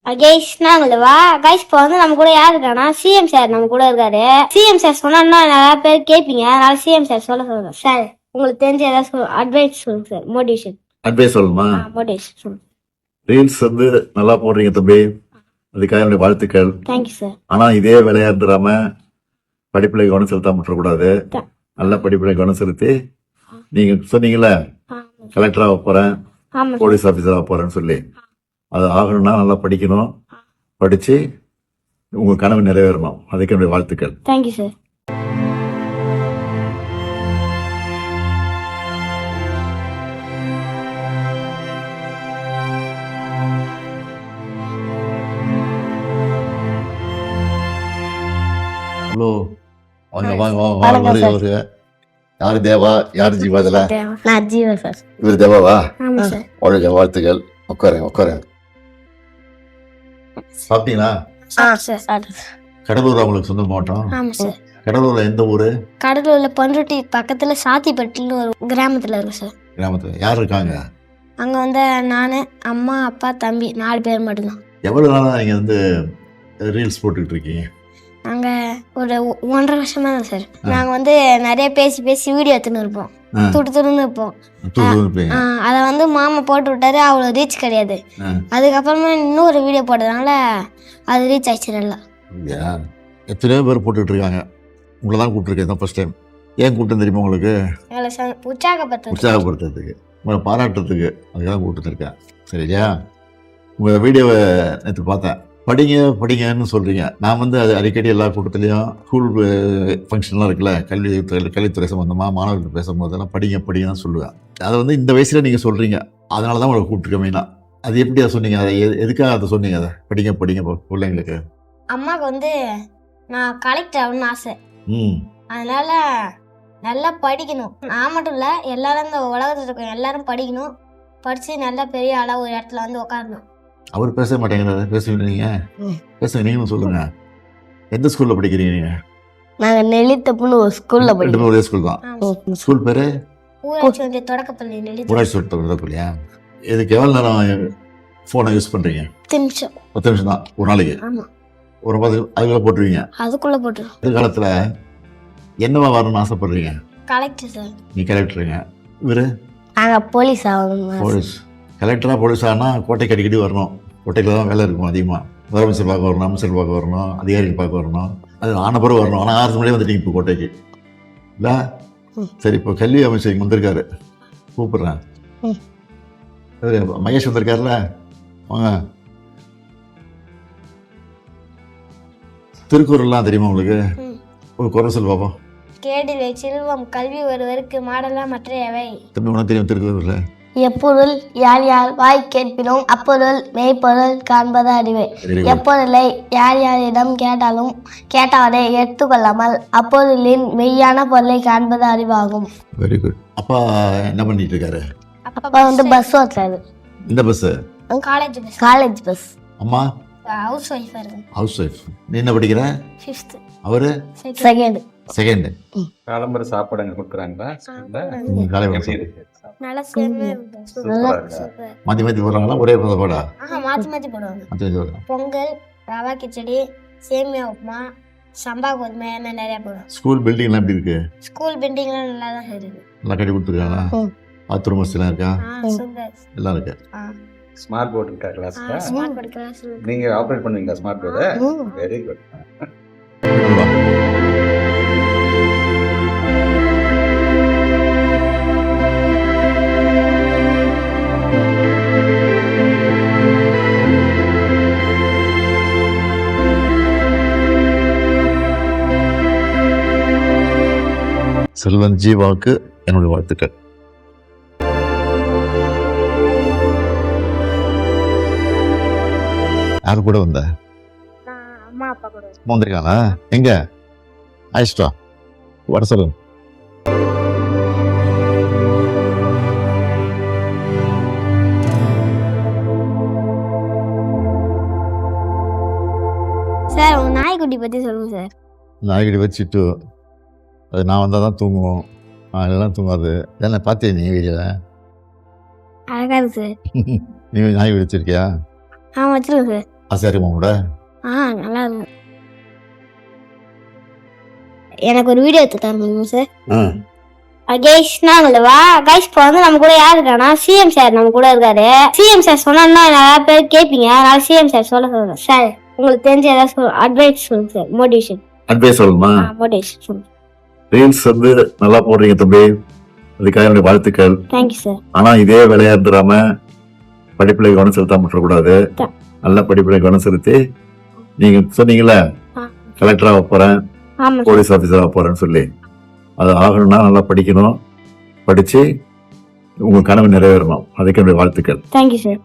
Guys நாங்களா guys இப்போ வந்து நம்ம கூட யார் இருக்கானா சிஎம் சார் நம்ம கூட இருக்காரு. சிஎம் சார் சொன்னா நிறைய பேர் கேட்பீங்க, அதனால சிஎம் சார் சொல்லுங்க சார். உங்களுக்கு தெரிஞ்ச ஏதாவது அட்வைஸ் சொல்லுங்க சார். மோட்டிவேஷன் அட்வைஸ் சொல்லணுமா? மோட்டிவேஷன் சொல்லுங்க. ரீல்ஸ் வந்து நல்லா போடுறீங்க தம்பி, அதுக்காக என்னுடைய வாழ்த்துக்கள். Thank you sir. ஆனா இதே வேலையா இருந்துடாம படிப்புல கவனம் செலுத்தாம விட்டுறக்கூடாது. நல்ல படிப்புல கவனம் செலுத்தி நீங்க சொன்னீங்கல்ல கலெக்டரா போறேன், போலீஸ் ஆபீசரா போறேன்னு சொல்லி, அது ஆகணும்னா நல்லா படிக்கணும். படிச்சு உங்க கனவு நிறைவேறணும். அதுக்கு என்னுடைய வாழ்த்துக்கள். Thank you sir. ஹலோ, வாங்க வாங்க வாங்க வாங்க. யாரு தேவா, யாரு ஜீவா? இதுல நான் ஜீவா சார். இவர் தேவாவா? ஆமா சார். வாழ்க வாழ்த்துக்கள். உட்காருங்க. சாப்பிட்டீங்களா? கடலூர் அவங்களுக்கு சொந்த மாவட்டம்? ஆமா சார். கடலூர்ல எந்த ஊரு? கடலூர்ல பண்ருட்டி பக்கத்துல சாத்திப்பட்டுன்னு ஒரு கிராமத்துல இருக்கு சார். கிராமத்துல யார் இருக்காங்க? அங்க வந்து நானு, அம்மா, அப்பா, தம்பி 4 பேர் மட்டும்தான். எவ்வளவு நாளா நீங்க வந்து ரீல்ஸ் போட்டுக்கிட்டு இருக்கீங்க? நாங்க ஒரு 1.5 வருஷமா தான் சார். நாங்க வந்து நிறைய பேசி வீடியோ எடுத்துன்னு இருப்போம். துடுன்னு இருப்போம். அதை வந்து மாமா போட்டு விட்டாரு, அவ்வளோ ரீச் கிடையாது. அதுக்கப்புறமா இன்னொரு வீடியோ போட்டதுனால அது ரீச் ஆயிடுச்சு நல்லா. எத்தனையோ பேர் போட்டுட்டு இருக்காங்க, உங்களை தான் கூப்பிட்டுருக்கேன். தான் ஃபர்ஸ்ட் டைம். ஏன் கூப்பிட்டு தெரியுமா உங்களுக்கு? உற்சாகப்படுத்துறதுக்கு, உங்களை பாராட்டுறதுக்கு, அதுக்காக கூப்பிட்டு இருக்கேன். சரியா? உங்கள் வீடியோவை நேற்று பார்த்தேன். படிங்கன்னு சொல்கிறீங்க. நான் வந்து அது அடிக்கடி எல்லா கூட்டத்துலேயும் ஸ்கூல் ஃபங்க்ஷன்லாம் இருக்குல்ல, கல்வித்துறை சம்மந்தமாக மாணவர்கள் பேசும்போதெல்லாம் படிங்கன்னு சொல்லுவேன். அதை வந்து இந்த வயசில் நீங்கள் சொல்கிறீங்க, அதனால தான் உங்களை கூப்பிட்டுருக்கேன் மெயினாக. அது எப்படி அதை சொன்னீங்க? அதை எதுக்காக அதை சொன்னீங்க? அதை படிங்க பிள்ளைங்களுக்கு. அம்மாவுக்கு வந்து நான் கலெக்டர் ஆகணும்னு ஆசை. அதனால நல்லா படிக்கணும். நான் மட்டும் இல்லை, எல்லாரும் இந்த உலகத்தில் இருக்க எல்லாரும் படிக்கணும். படித்து நல்லா பெரிய ஆளாக ஒரு இடத்துல வந்து உட்காரணும். அவர் பேச மாட்டேங்கிறாரு, பேசுவீங்க நீங்களும் சொல்லுங்க. எந்த ஸ்கூல்ல படிக்கிறீங்க நீங்க? நாங்க நெல்லித்தப்புன்னு ஒரு ஸ்கூல்ல படிக்கிறோம். ஒரே ஸ்கூல் தான். ஸ்கூல் பேரு ஊராட்சி தொடக்கப்பள்ளி. ஊராட்சி தொடக்கப்பள்ளியா? இதுக்கு எவ்வளவு நேரம் போனை யூஸ் பண்றீங்க? 10 நிமிஷம் தான் ஒரு நாளைக்கு. ஒரு 10 அதுக்குள்ள போட்டுருவீங்க? அதுக்குள்ள போட்டுருவோம். எதிர்காலத்துல என்னவா வரணும்னு ஆசைப்படுறீங்க? Collector sir. நீ கலெக்டருங்க. இவரு நாங்க போலீஸ் ஆகணும். போலீஸ் கலெக்டரா போலீஸ் ஆனால் கோட்டைக்கு அடிக்கடி வரணும். கோட்டையில் தான் வேலை இருக்கும் அதிகமாக. முதலமைச்சர் பார்க்க வரணும், அமைச்சர் பார்க்க வரணும், அதிகாரிகள் பார்க்க வரணும். அது ஆன பிறகு வரணும். ஆனால் 6 மணியே வந்துட்டீங்க இப்போ கோட்டைக்கு இல்லை? சரி, இப்போ கல்வி அமைச்சர் இங்கே வந்திருக்காரு, கூப்பிட்றேன். மகேஷ் வந்திருக்காருல்ல, வாங்க. திருக்குறள்லாம் தெரியுமா உங்களுக்கு? ஒரு குறை சொல் பார்ப்போம். கேடிலே செல்வம் கல்வி ஒருவருக்கு மாடலாம் மற்றையவை. தம்பி உனக்கு தெரியும் திருக்குறள்? எப்பொருள் யார் யார் வாய் கேட்பினும் அப்பொருள் மெய்ப்பொருள் காண்பது அறிவே. எப்பொருளை யார் யாரிடம் கேட்டாலே எடுத்துக்கொள்ளாமல் அப்பொருளின் மெய்யான பொருளை காண்பது அறிவாகும். Very good. அப்பா என்ன பண்ணிட்டு இருக்காரு? அப்பா வந்து பஸ் ஓட்டுறாரு. இந்த பஸ்? College bus. அம்மா ஹவுஸ் ஒய்ஃபா இருக்கு. House wife. நீ என்ன படிக்கிற? 5th. அவரு செகண்ட். காலம்பர சாப்பாடு அங்க கொடுக்குறாங்களா? மாத்தி போடுறாங்களா? ஒரே சாப்பாடா? மாத்தி போடுவாங்க. பொங்கல், ரவா கிச்சடி, சேமியா உப்புமா, சம்பா கோதுமை நிறைய போடுவாங்க. ஸ்கூல் பில்டிங்லாம் எப்படி இருக்கு? ஸ்கூல் பில்டிங்லாம் நல்லா தான் இருக்கு. நல்லா கட்டி கொடுத்துருக்காங்களா? பாத்ரூம் வசதிலாம் இருக்கா? எல்லாம் இருக்கு. ஸ்மார்ட் போர்டு இருக்கா கிளாஸ்ல? நீங்க ஆபரேட் பண்ணுவீங்களா smart board? Very good. Selvan ஜீவாவுக்கு என்னுடைய வாழ்த்துக்கள். யாரு கூட வந்த? அம்மா அப்பா கூட வந்திருக்காங்களா? எங்க ஆயிஷ்டா வர சொல்லு. சார் உங்க நாய்க்குட்டி பத்தி சொல்லுங்க சார். நாய்க்குட்டி வச்சுட்டு அது நான் வந்தால் தான் தூங்குவோம், அதெல்லாம் தூங்காது. என்ன பார்த்தே நீ வீடியோவில்? அழகா இருக்கு சார். நீ நாய் வச்சிருக்கியா? வச்சிருக்கேன் சார். ஆசையா இருக்குமா கூட? நல்லா இருக்கும். எனக்கு ஒரு வீடியோ எடுத்து தர முடியுமா சார்? கைஸ் நாங்களவா கைஸ் இப்போ வந்து நம்ம கூட யாரு இருக்கானா சிஎம் சார் நம்ம கூட இருக்காரு. சிஎம் சார் சொன்னா நிறைய பேர் கேட்பீங்க, அதனால சிஎம் சார் சொல்றேன். சார் உங்களுக்கு தெரிஞ்ச ஏதாவது அட்வைஸ் சொல்லுங்க சார். மோட்டிவேஷன் அட்வைஸ் சொல்லணுமா? மோட்டிவேஷன் சொல்லுங்க. ரீல்ஸ் வந்து நல்லா போடுறீங்க தம்பி, அதுக்காக என்னுடைய வாழ்த்துக்கள். Thank you sir. ஆனா இதே வேலையா இருந்துடாம படிப்புல கவனம் செலுத்தாம விட்டுறக்கூடாது. நல்ல படிப்புல கவனம் செலுத்தி நீங்க சொன்னீங்களே கலெக்டராக போறேன், போலீஸ் ஆஃபீஸராக போறேன்னு சொல்லி, அது ஆகணும்னா நல்லா படிக்கணும், படிச்சு உங்க கனவு நிறைவேறணும். அதுக்கு என்னுடைய வாழ்த்துக்கள். Thank you sir.